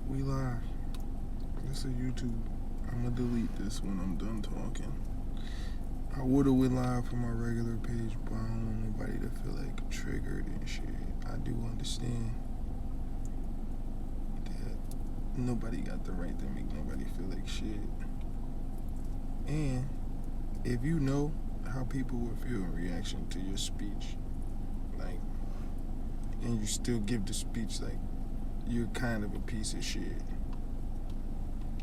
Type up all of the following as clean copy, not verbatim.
We live. This is YouTube. I'm gonna delete this when I'm done talking. I would've went live from my regular page, but I don't want nobody to feel like triggered and shit. I do understand that nobody got the right to make nobody feel like shit. And if you know how people would feel in reaction to your speech, like, and you still give the speech like you're kind of a piece of shit.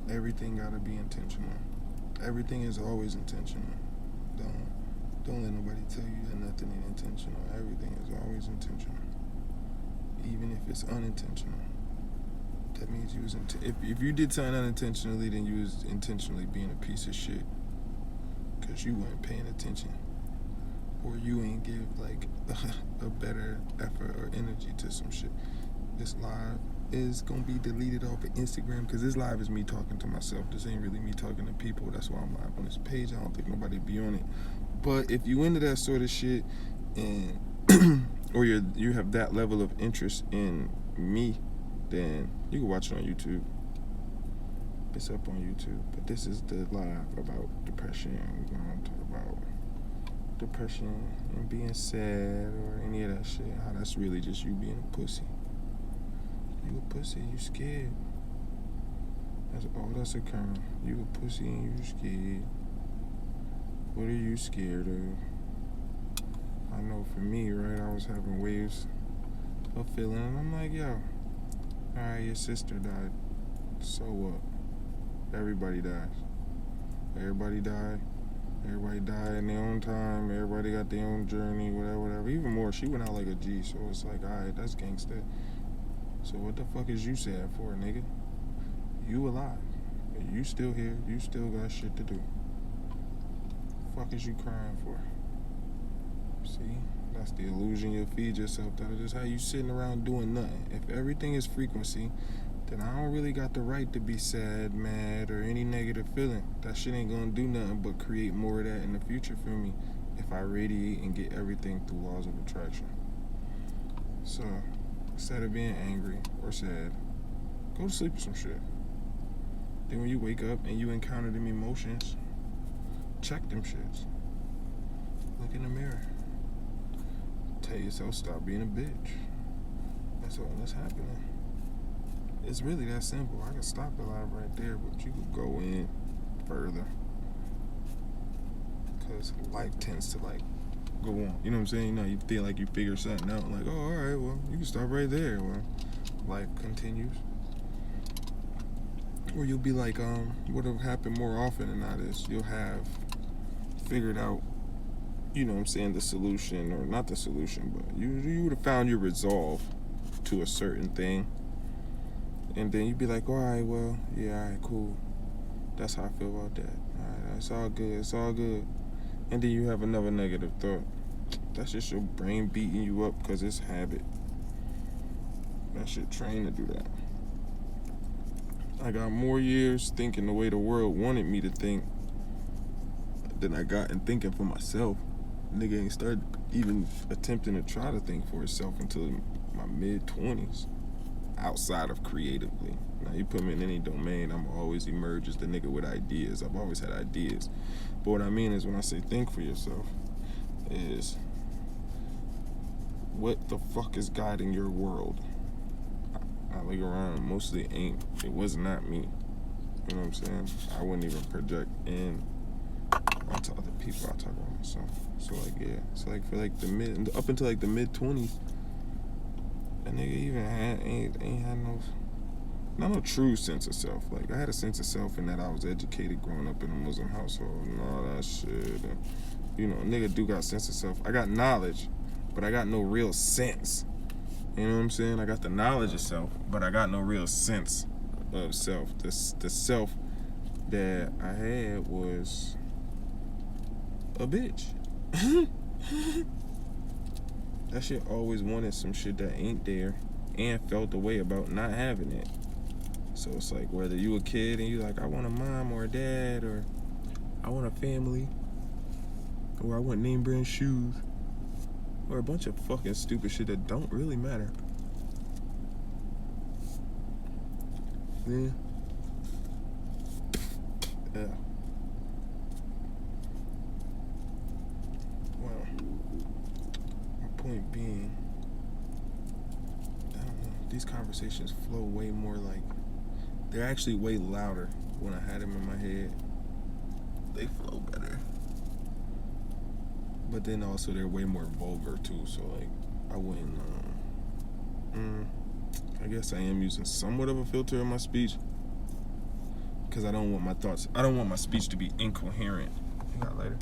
Everything gotta be intentional. Everything is always intentional. Don't let nobody tell you that nothing ain't intentional. Everything is always intentional. Even if it's unintentional. That means you was if you did something unintentionally, then you was intentionally being a piece of shit. Cause you weren't paying attention. Or you ain't give like a better effort or energy to some shit. This live is gonna be deleted off of Instagram because this live is me talking to myself. This ain't really me talking to people. That's why I'm live on this page. I don't think nobody be on it. But if you into that sort of shit and or you have that level of interest in me, then you can watch it on YouTube. It's up on YouTube. But this is the live about depression. We're gonna talk about depression and being sad or any of that shit. How that's really just you being a pussy. You a pussy, you scared. That's all that's occurring. You a pussy and you scared. What are you scared of? I know for me, right, I was having waves of feeling, and I'm like, yo, alright, your sister died. So what? Everybody dies. Everybody died. Everybody died in their own time. Everybody got their own journey, whatever. Even more, she went out like a G, so it's like, alright, that's gangsta. So what the fuck is you sad for, nigga? You alive. You still here. You still got shit to do. Fuck is you crying for? See? That's the illusion you'll feed yourself. That is just how you sitting around doing nothing. If everything is frequency, then I don't really got the right to be sad, mad, or any negative feeling. That shit ain't gonna do nothing but create more of that in the future for me if I radiate and get everything through laws of attraction. So, instead of being angry or sad, go to sleep with some shit. Then when you wake up and you encounter them emotions, check them shits. Look in the mirror. Tell yourself stop being a bitch. That's all that's happening. It's really that simple. I can stop the live right there, but you could go in further. Because life tends to like go on. You know what I'm saying? You know, you feel like you figure something out. Like, oh, all right, well, you can stop right there. Well, life continues. Or you'll be like, what'll happen more often than not is you'll have figured out, you know what I'm saying, the solution, or not the solution, but you would have found your resolve to a certain thing. And then you'd be like, all right, well, yeah, all right, cool. That's how I feel about that. All right, it's all good, it's all good. And then you have another negative thought. That's just your brain beating you up because it's habit. That shit trained to do that. I got more years thinking the way the world wanted me to think than I got in thinking for myself. Nigga ain't started even attempting to try to think for itself until my mid-20s. Outside of creatively. Now you put me in any domain, I'm always emerge as the nigga with ideas. I've always had ideas. But what I mean is when I say think for yourself is what the fuck is guiding your world? I look around, mostly it was not me. You know what I'm saying? I wouldn't even project in onto other people. I talk about myself. So like, yeah. So like for like up until like the mid-20s, a nigga even ain't had no true sense of self. Like I had a sense of self in that I was educated growing up in a Muslim household and all that shit. And, you know, a nigga do got sense of self. I got knowledge, but I got no real sense. You know what I'm saying? I got the knowledge of self, but I got no real sense of self. The self that I had was a bitch. That shit always wanted some shit that ain't there and felt the way about not having it. So it's like whether you a kid and you like, I want a mom or a dad, or I want a family, or I want name brand shoes, or a bunch of fucking stupid shit that don't really matter. Yeah. Yeah. Well, my point being, I don't know, these conversations flow way more like, they're actually way louder when I had them in my head. They flow better. But then also they're way more vulgar too, so like, I wouldn't, I guess I am using somewhat of a filter in my speech, because I don't want my speech to be incoherent. You got later?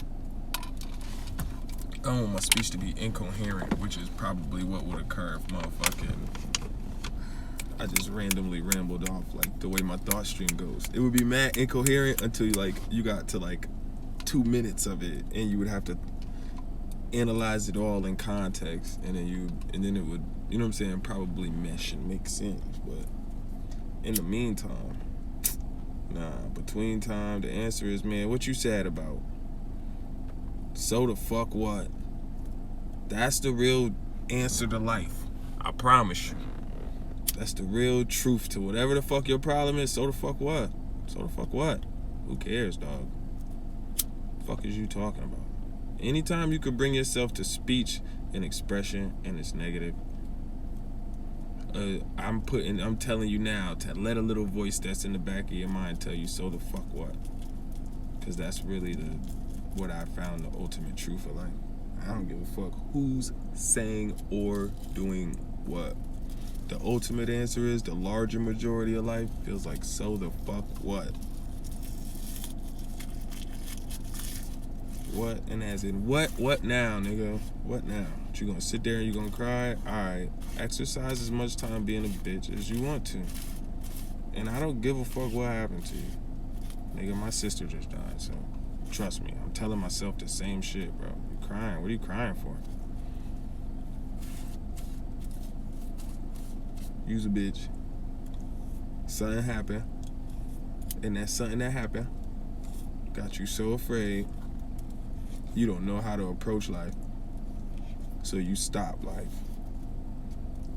I don't want my speech to be incoherent, which is probably what would occur if I just randomly rambled off, like the way my thought stream goes. It would be mad incoherent until you got to like 2 minutes of it, and you would have to analyze it all in context, and then it would, you know what I'm saying, probably mesh and make sense. But in the meantime, between time, the answer is, man, what you sad about? So the fuck what? That's the real answer to life. I promise you. That's the real truth to whatever the fuck your problem is. So the fuck what? So the fuck what? Who cares, dog? The fuck is you talking about? Anytime you can bring yourself to speech and expression and it's negative, I'm telling you now to let a little voice that's in the back of your mind tell you, so the fuck what? Because that's really what I found the ultimate truth of life. I don't give a fuck who's saying or doing what. The ultimate answer is the larger majority of life feels like, so the fuck what? What? And as in what now, nigga? What now? You gonna sit there and you gonna cry? Alright, exercise as much time being a bitch as you want to. And I don't give a fuck what happened to you. Nigga, my sister just died, so trust me, I'm telling myself the same shit, bro. You crying? What are you crying for? You's a bitch. Something happened. And that something that happened got you so afraid you don't know how to approach life. So you stop life.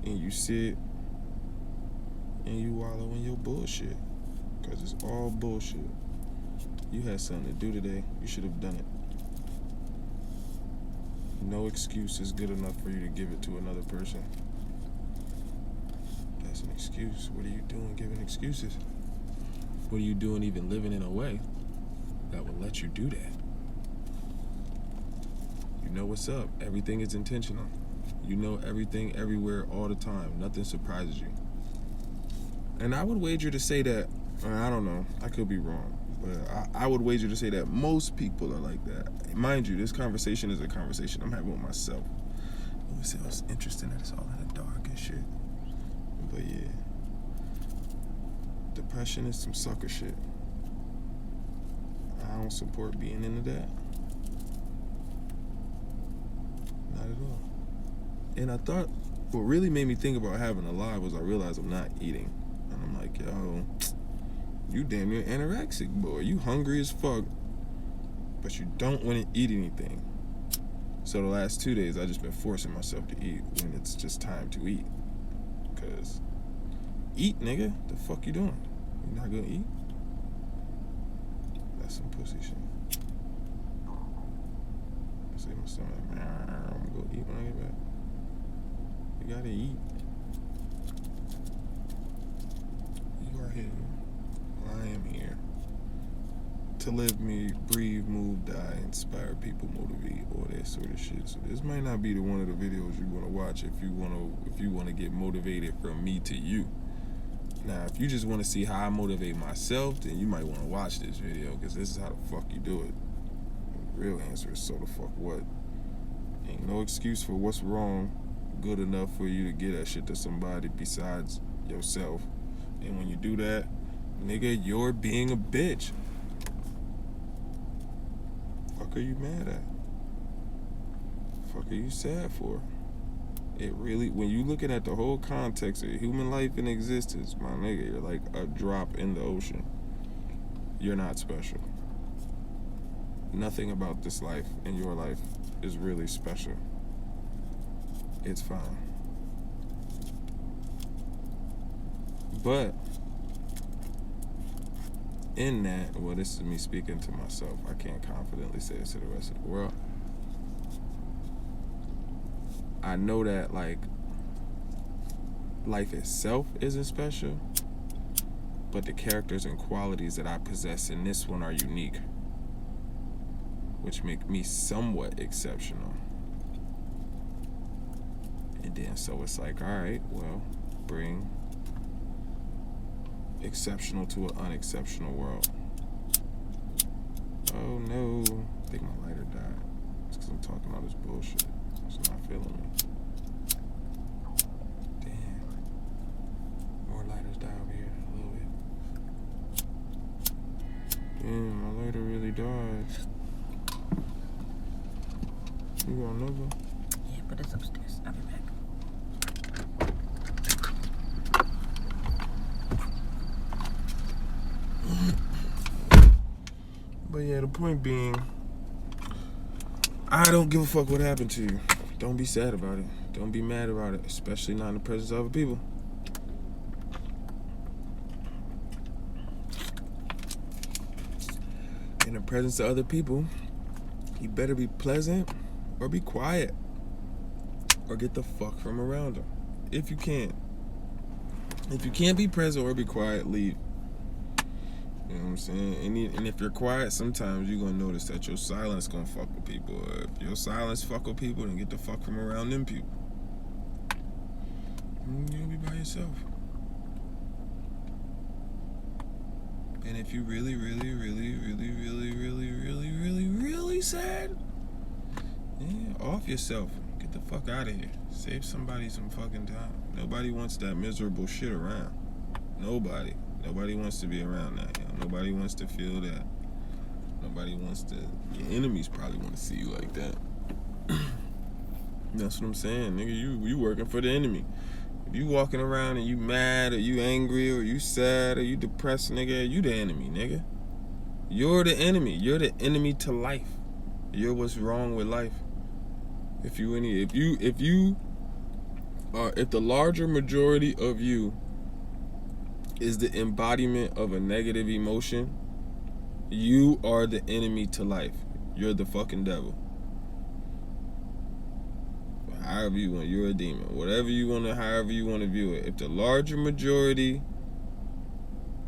And you sit and you wallow in your bullshit. Because it's all bullshit. You had something to do today. You should have done it. No excuse is good enough for you to give it to another person. That's an excuse. What are you doing giving excuses? What are you doing even living in a way that will let you do that? You know what's up. Everything is intentional. You know everything everywhere all the time. Nothing surprises you. And I would wager to say that, I don't know, I could be wrong, but I would wager to say that most people are like that. Mind you, this conversation is a conversation I'm having with myself. It sounds interesting that it's all in the dark and shit. But yeah, depression is some sucker shit. I don't support being into that. Not at all. And I thought, what really made me think about having a live was I realized I'm not eating. And I'm like, yo, you damn near anorexic, boy. You hungry as fuck, but you don't want to eat anything. So the last 2 days, I just been forcing myself to eat when it's just time to eat. Cause eat, nigga. The fuck you doing? You not gonna eat? That's some pussy shit. I say my stomach, I'm gonna go eat when I get back. You gotta eat. You are here. I am here. To live, breathe, move, die, inspire people, motivate, all that sort of shit. So this might not be one of the videos you want to watch if you want to get motivated from me to you. Now, if you just want to see how I motivate myself, then you might want to watch this video, because this is how the fuck you do it. The real answer is, so the fuck what? Ain't no excuse for what's wrong good enough for you to get that shit to somebody besides yourself. And when you do that, nigga, you're being a bitch. Fuck are you mad at? Fuck are you sad for? It really, when you looking at the whole context of human life and existence, my nigga, you're like a drop in the ocean. You're not special. Nothing about this life and your life is really special. It's fine. But in that, well, this is me speaking to myself. I can't confidently say this to the rest of the world. I know that, like, life itself isn't special, but the characters and qualities that I possess in this one are unique, which make me somewhat exceptional. And then so it's like, all right, well, bring exceptional to an unexceptional world. Oh no, I think my lighter died. It's because I'm talking all this bullshit. It's not feeling me. Damn. More lighters die over here a little bit. Damn, my lighter really died. You want another? Yeah, but it's upstairs. I'll be back. But yeah, the point being, I don't give a fuck what happened to you. Don't be sad about it. Don't be mad about it, especially not in the presence of other people. In the presence of other people, you better be pleasant or be quiet or get the fuck from around them. If you can. If you can't be present or be quiet, leave. You know what I'm saying? And if you're quiet, sometimes you're going to notice that your silence going to fuck with people. If your silence fuck with people, then get the fuck from around them people. You'll be by yourself. And if you really sad, yeah, off yourself. Get the fuck out of here. Save somebody some fucking time. Nobody wants that miserable shit around. Nobody. Nobody wants to be around that. You know? Nobody wants to feel that. Nobody wants to. Your enemies probably want to see you like that. That's what I'm saying, nigga. You working for the enemy. If you walking around and you mad or you angry or you sad or you depressed, nigga, you the enemy, nigga. You're the enemy. You're the enemy to life. You're what's wrong with life. If the larger majority of you is the embodiment of a negative emotion, you are the enemy to life. You're the fucking devil. However you want, you're a demon. Whatever you want to, however you want to view it. If the larger majority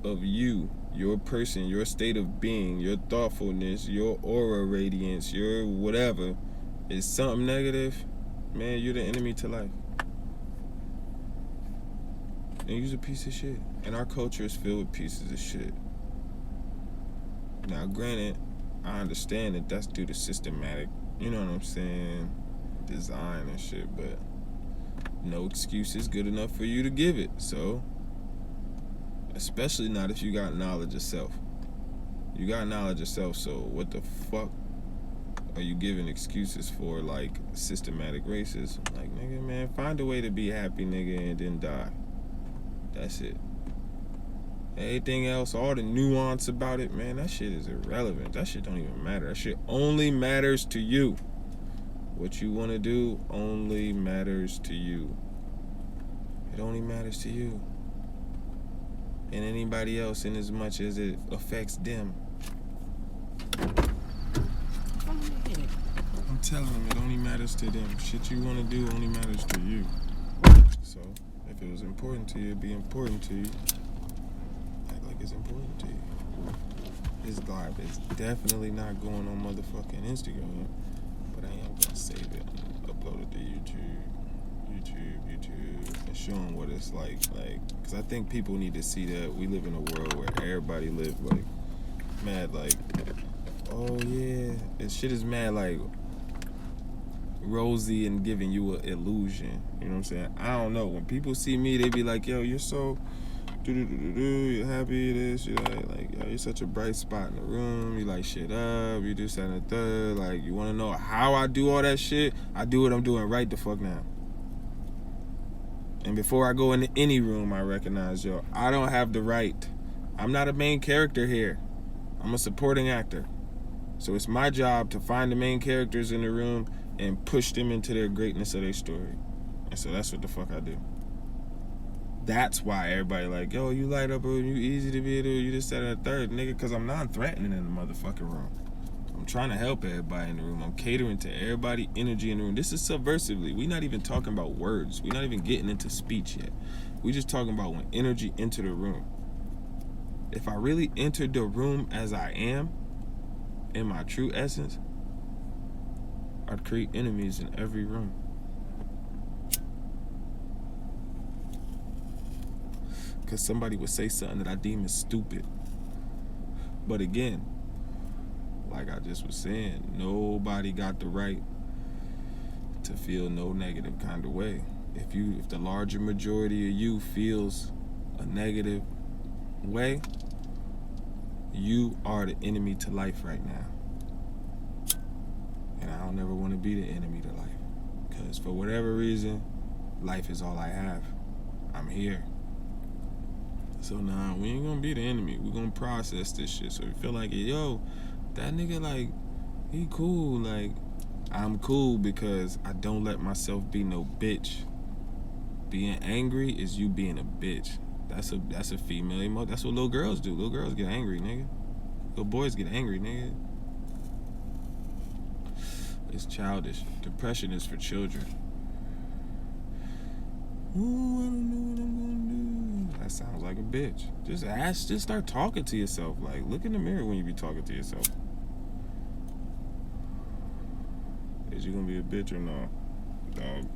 of you, your person, your state of being, your thoughtfulness, your aura radiance, your whatever, is something negative, man, you're the enemy to life. And you're a piece of shit. And our culture is filled with pieces of shit. Now, granted, I understand that that's due to systematic, you know what I'm saying, design and shit, but no excuse is good enough for you to give it. So, especially not if you got knowledge of self. You got knowledge of self, so what the fuck are you giving excuses for, like, systematic racism? Like, nigga, man, find a way to be happy, nigga, and then die. That's it. Anything else, all the nuance about it, man, that shit is irrelevant. That shit don't even matter. That shit only matters to you. What you want to do only matters to you. It only matters to you. And anybody else in as much as it affects them. I'm telling them, it only matters to them. Shit you want to do only matters to you. So, if it was important to you, it'd be important to you. Act like it's important to you. This live is definitely not going on motherfucking Instagram, but I am gonna save it and upload it to YouTube, and show them what it's like, cause I think people need to see that we live in a world where everybody live like mad, like, oh yeah, and shit is mad, like, rosy and giving you an illusion. You know what I'm saying? I don't know. When people see me, they be like, yo, you're so you're happy, this, you're like, yo, you're such a bright spot in the room, you light shit up, you do that and the third, like, you wanna know how I do all that shit? I do what I'm doing right the fuck now. And before I go into any room, I recognize, yo, I don't have the right. I'm not a main character here. I'm a supporting actor. So it's my job to find the main characters in the room and push them into their greatness of their story. And so that's what the fuck I do. That's why everybody like, yo, you light up, or you easy to be able to, you just said a third, nigga, because I'm non-threatening in the motherfucking room. I'm trying to help everybody in the room. I'm catering to everybody energy in the room. This is subversively. We're not even talking about words. We're not even getting into speech yet. We're just talking about when energy enter the room. If I really entered the room as I am, in my true essence, I'd create enemies in every room. Because somebody would say something that I deem as stupid. But again, like I just was saying, nobody got the right to feel no negative kind of way. If the larger majority of you feels a negative way, you are the enemy to life right now. And I don't ever want to be the enemy to life. Because for whatever reason, life is all I have. I'm here. So nah, we ain't gonna be the enemy. We gonna process this shit. So we feel like, yo, that nigga, like, he cool. Like, I'm cool because I don't let myself be no bitch. Being angry is you being a bitch. That's a female emotion. That's what little girls do. Little girls get angry, nigga. Little boys get angry, nigga. It's childish. Depression is for children. Ooh, I don't know what I'm gonna do. That sounds like a bitch. Just start talking to yourself. Like, look in the mirror when you be talking to yourself. Is you gonna be a bitch or no, dog?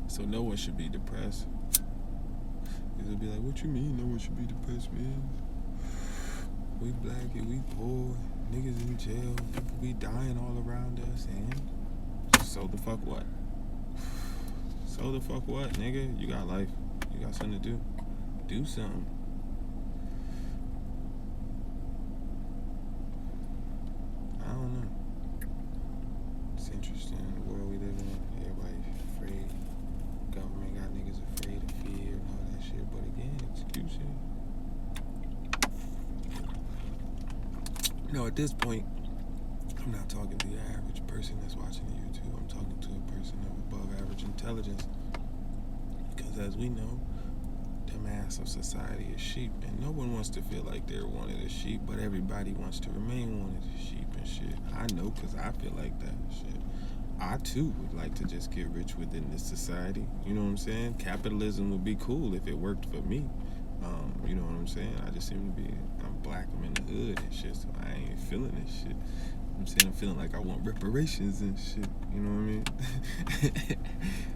So no one should be depressed. They'll be like, what you mean no one should be depressed, man? We black and we poor, niggas in jail, people be dying all around us, and so the fuck what? So the fuck what, nigga? You got life. You got something to do. Do something. I don't know. It's interesting in the world we live in. Everybody's afraid. Government got niggas afraid of fear and all that shit. But again, excuses. You know, at this point, I'm not talking to the average person that's watching the YouTube. I'm talking to a person of above average intelligence. Because as we know, the mass of society is sheep. And no one wants to feel like they're one of the sheep, but everybody wants to remain one of the sheep and shit. I know because I feel like that shit. I too would like to just get rich within this society. You know what I'm saying? Capitalism would be cool if it worked for me. You know what I'm saying? I just seem to be, I'm black, I'm in the hood and shit, so I ain't feeling this shit. I'm saying I'm feeling like I want reparations and shit, you know what I mean?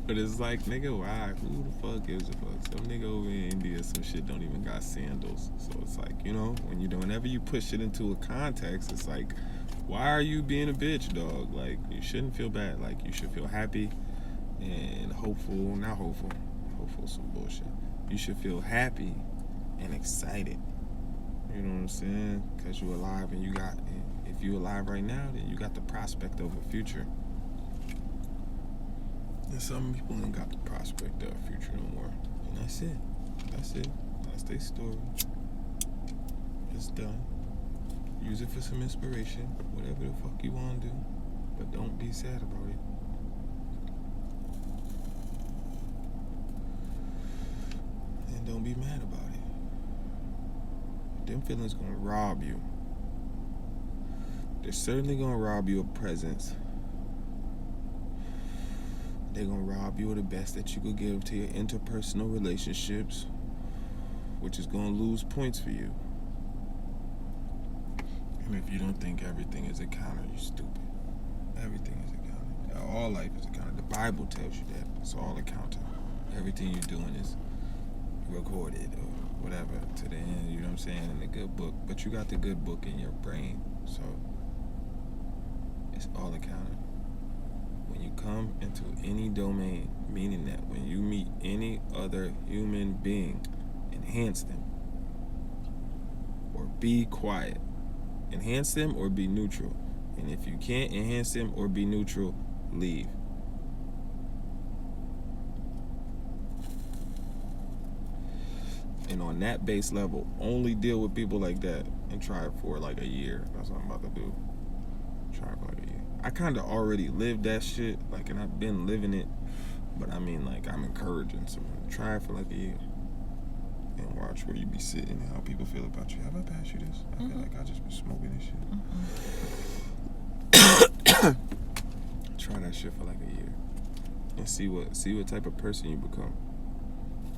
But it's like, nigga, why? Who the fuck gives a fuck? Some nigga over in India, some shit don't even got sandals. So it's like, you know, whenever you push it into a context, it's like, why are you being a bitch, dog? Like, you shouldn't feel bad. Like, you should feel happy and hopeful, not hopeful. Hopeful's some bullshit. You should feel happy and excited. You know what I'm saying? Because you're alive and if you're alive right now, then you got the prospect of a future. And some people ain't got the prospect of a future no more. And that's it. That's their story. It's done. Use it for some inspiration. Whatever the fuck you want to do. But don't be sad about it. And don't be mad about it. Them feelings gonna rob you. They're certainly gonna rob you of presence. They're gonna rob you of the best that you could give to your interpersonal relationships, which is gonna lose points for you. And if you don't think everything is a counter, you're stupid. Everything is a counter. All life is a counter. The Bible tells you that. It's all a counter. Everything you're doing is recorded or whatever to the end, you know what I'm saying, in the good book. But you got the good book in your brain, so it's all a counter. When you come into any domain, meaning that when you meet any other human being, enhance them or be quiet. Enhance them or be neutral. And if you can't enhance them or be neutral, leave. And on that base level, only deal with people like that and try it for like a year. That's what I'm about to do. Try it for like a year. I kind of already lived that shit, like, and I've been living it. But I mean, like, I'm encouraging someone to try it for like a year and watch where you be sitting and how people feel about you. Have I passed you this? I feel like I just been smoking this shit. Try that shit for like a year and see what type of person you become.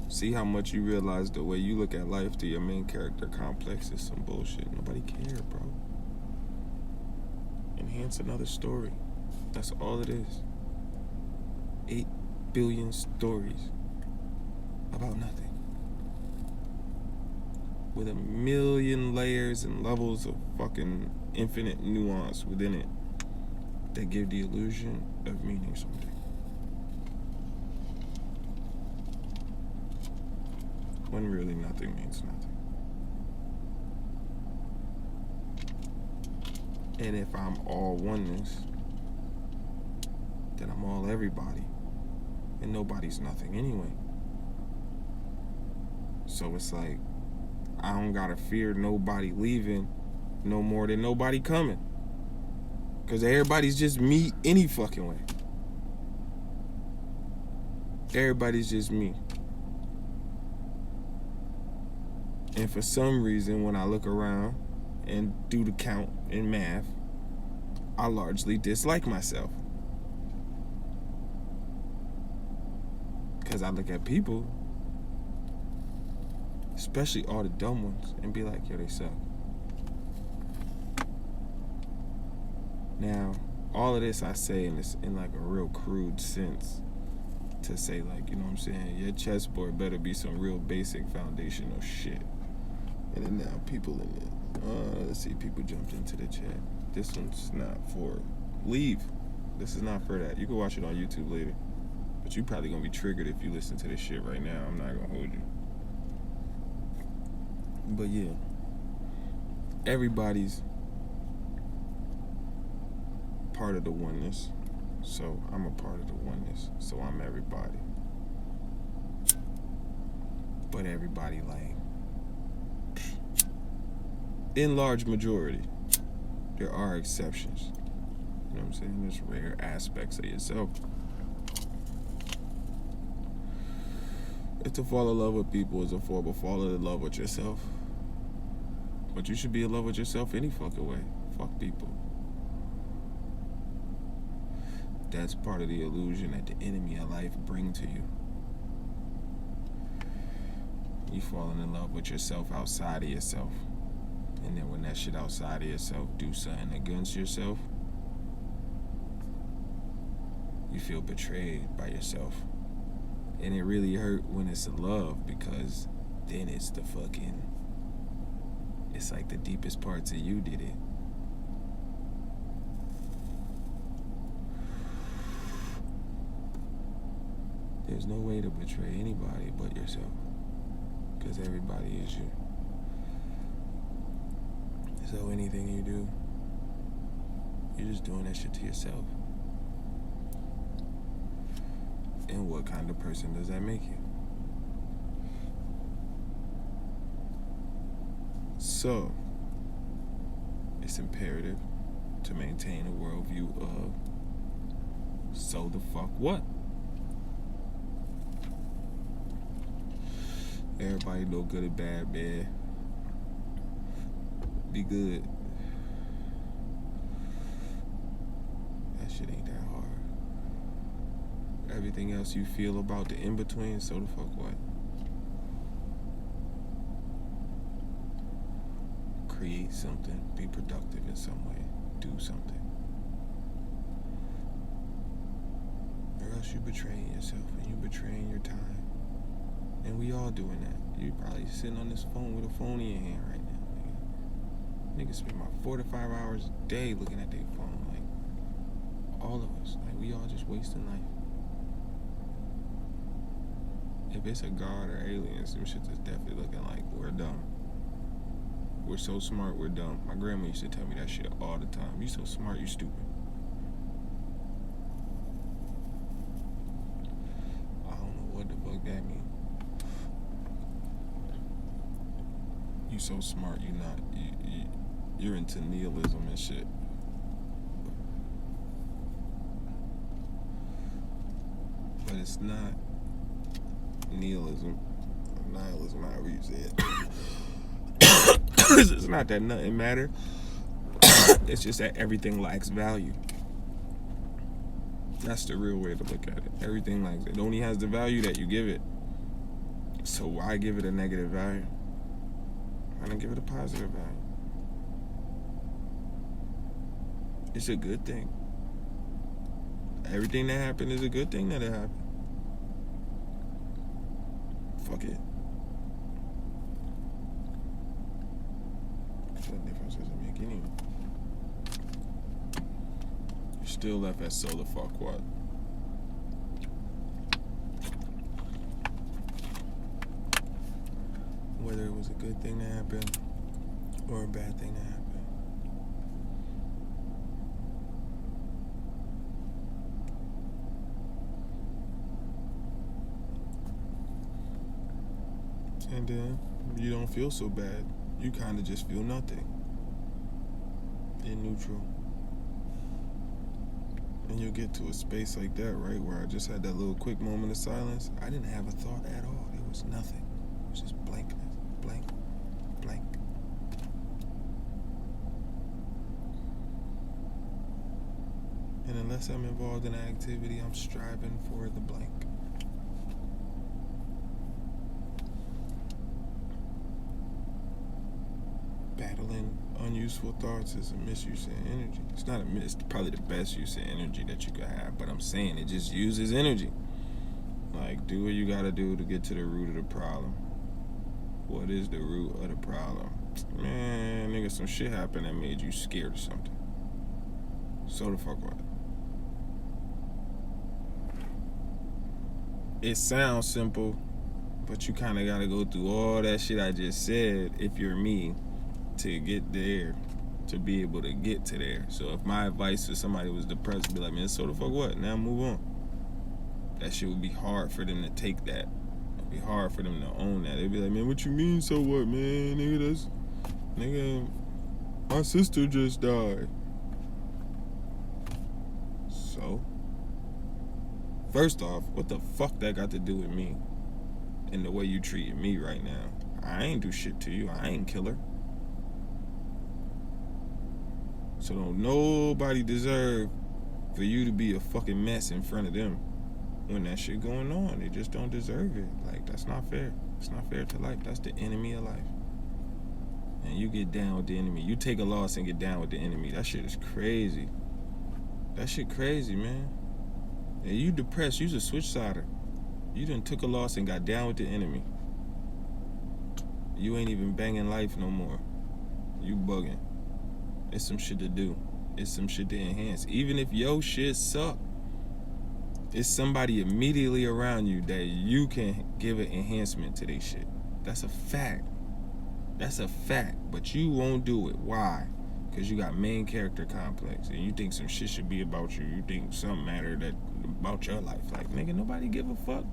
See how much you realize the way you look at life through your main character complex is some bullshit. Nobody cares, bro. Enhance another story. That's all it is. 8 billion stories about nothing. With a million layers and levels of fucking infinite nuance within it that give the illusion of meaning something. When really nothing means nothing. And if I'm all oneness, then I'm all everybody. And nobody's nothing anyway. So it's like, I don't gotta fear nobody leaving no more than nobody coming. Because everybody's just me any fucking way. Everybody's just me. And for some reason, when I look around and do the count in math, I largely dislike myself. Because I look at people, especially all the dumb ones, and be like, yo, they suck. Now, all of this I say in like a real crude sense to say, like, you know what I'm saying? Your chessboard better be some real basic foundational shit. And then now people in it. Let's see, people jumped into the chat. This one's not for leave. This is not for that. You can watch it on YouTube later. But you probably gonna be triggered if you listen to this shit right now. I'm not gonna hold you. But yeah, everybody's part of the oneness. So I'm a part of the oneness. So I'm everybody. But everybody, like, in large majority, there are exceptions. You know what I'm saying? There's rare aspects of yourself. To fall in love with people is a form of falling in love with yourself. But you should be in love with yourself any fucking way. Fuck people. That's part of the illusion that the enemy of life bring to you. You falling in love with yourself outside of yourself. And then when that shit outside of yourself do something against yourself, you feel betrayed by yourself. And it really hurt when it's love, because then it's the fucking, it's like the deepest parts of you did it. There's no way to betray anybody but yourself, because everybody is you. So anything you do, you're just doing that shit to yourself. And what kind of person does that make you? So, it's imperative to maintain a worldview of, so the fuck what? Everybody know good and bad, man. Be good. That shit ain't that hard. Everything else you feel about the in-between, so the fuck what? Create something. Be productive in some way. Do something. Or else you betraying yourself and you betraying your time. And we all doing that. You probably sitting on this phone with a phone in your hand right now. Niggas spend about 4 to 5 hours a day looking at their phone. Like, all of us. Like, we all just wasting life. If it's a god or aliens, some shit is definitely looking like we're dumb. We're so smart, we're dumb. My grandma used to tell me that shit all the time. You so smart, you stupid. I don't know what the fuck that means. You so smart, you're into nihilism and shit. it's not nihilism, however you say it. It's not that nothing matter. It's just that everything lacks value. That's the real way to look at it. Everything lacks. It only has the value that you give it. So why give it a negative value? Why not give it a positive value? It's a good thing. Everything that happened is a good thing that it happened. Fuck it. What difference does it make anyway? You're still left at so the fuck what? Whether it was a good thing that happened or a bad thing that happened. And then you don't feel so bad. You kind of just feel nothing. In neutral. And you'll get to a space like that, right, where I just had that little quick moment of silence. I didn't have a thought at all. There was nothing. It was just blankness. Blank. Blank. And unless I'm involved in an activity, I'm striving for the blank. Battling unuseful thoughts is a misuse of energy. It's not it's probably the best use of energy that you could have, but I'm saying it just uses energy. Like, do what you gotta do to get to the root of the problem. What is the root of the problem? Man, nigga, some shit happened that made you scared of something. So the fuck what? It sounds simple, but you kind of gotta go through all that shit I just said if you're me to get there, to be able to get to there. So if my advice to somebody was depressed, be like, man, so the fuck what? Now move on. That shit would be hard for them to take that. It'd be hard for them to own that. They'd be like, man, what you mean, so what, man? Nigga, my sister just died. So? First off, what the fuck that got to do with me? And the way you treating me right now? I ain't do shit to you. I ain't kill her. So don't nobody deserve for you to be a fucking mess in front of them when that shit going on. They just don't deserve it. Like, that's not fair. It's not fair to life. That's the enemy of life. And you get down with the enemy. You take a loss and get down with the enemy. That shit is crazy. That shit crazy, man. And you depressed. You's a switch-sider. You done took a loss and got down with the enemy. You ain't even banging life no more. You bugging. It's some shit to do. It's some shit to enhance. Even if your shit suck, it's somebody immediately around you that you can give an enhancement to their shit. That's a fact. That's a fact. But you won't do it. Why? Because you got main character complex and you think some shit should be about you. You think something matter that about your life. Like, nigga, nobody give a fuck.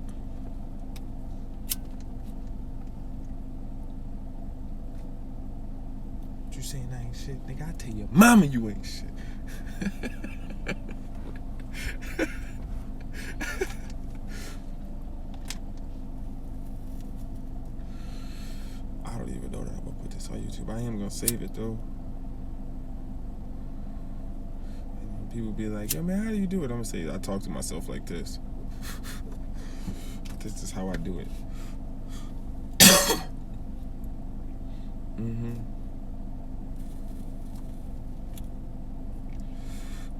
You saying I ain't shit? Nigga, I tell your mama you ain't shit. I don't even know that I'm gonna put this on YouTube. I am gonna save it though. And people be like, yo man, how do you do it? I'm gonna say I talk to myself like this. This is how I do it.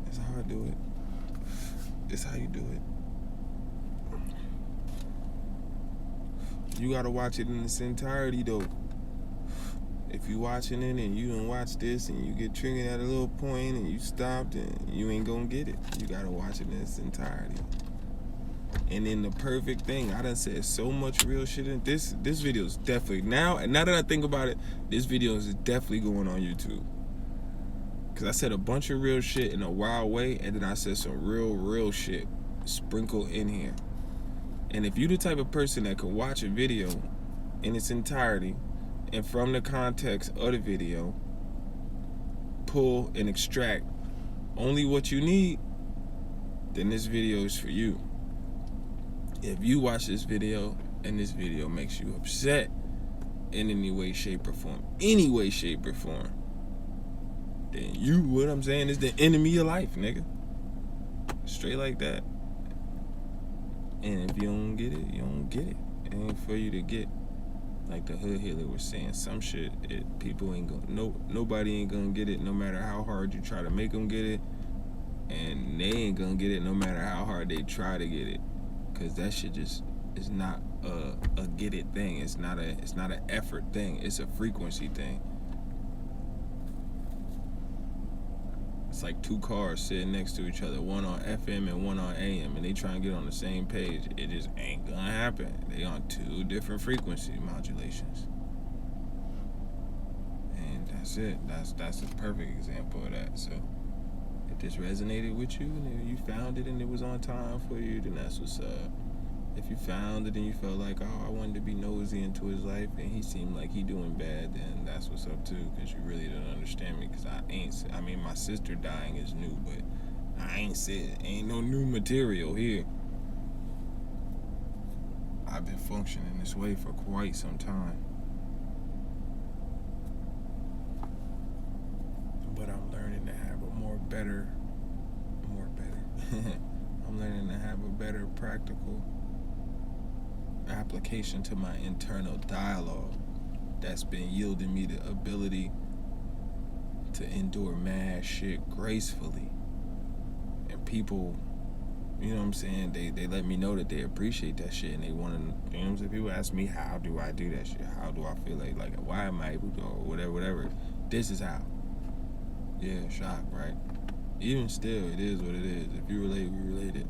That's how I do it. It's how you do it. You gotta watch it in its entirety though. If you watching it and you don't watch this and you get triggered at a little point and you stopped and you ain't gonna get it. You gotta watch it in its entirety. And then the perfect thing, I done said so much real shit in this video is definitely, now that I think about it, this video is definitely going on YouTube. Cause I said a bunch of real shit in a wild way, and then I said some real shit sprinkled in here. And if you the type of person that can watch a video in its entirety, and from the context of the video, pull and extract only what you need, then this video is for you. If you watch this video and this video makes you upset in any way, shape, or form, then you, what I'm saying, is the enemy of life, nigga. Straight like that. And if you don't get it, you don't get it. It ain't for you to get. Like the hood healer was saying, some shit, people ain't gonna, nobody ain't gonna get it no matter how hard you try to make them get it. And they ain't gonna get it no matter how hard they try to get it. Cause that shit just is not a get it thing. It's not an effort thing. It's a frequency thing. It's like two cars sitting next to each other, one on FM and one on AM, and they trying to get on the same page. It just ain't gonna happen. They on two different frequency modulations. And that's it. That's a perfect example of that. So if this resonated with you and you found it and it was on time for you, then that's what's up. If you found it and you felt like, oh, I wanted to be nosy into his life and he seemed like he doing bad, then that's what's up too, because you really don't understand me, because I mean, my sister dying is new, but I ain't no new material here. I've been functioning this way for quite some time. But I'm learning to have I'm learning to have a better practical application to my internal dialogue that's been yielding me the ability to endure mad shit gracefully. And people, you know what I'm saying, they let me know that they appreciate that shit, and they want to, you know what I'm saying, people ask me, how do I do that shit? How do I feel like why am I able to, or whatever. This is how. Yeah, shock, right? Even still, it is what it is. If you relate, we related.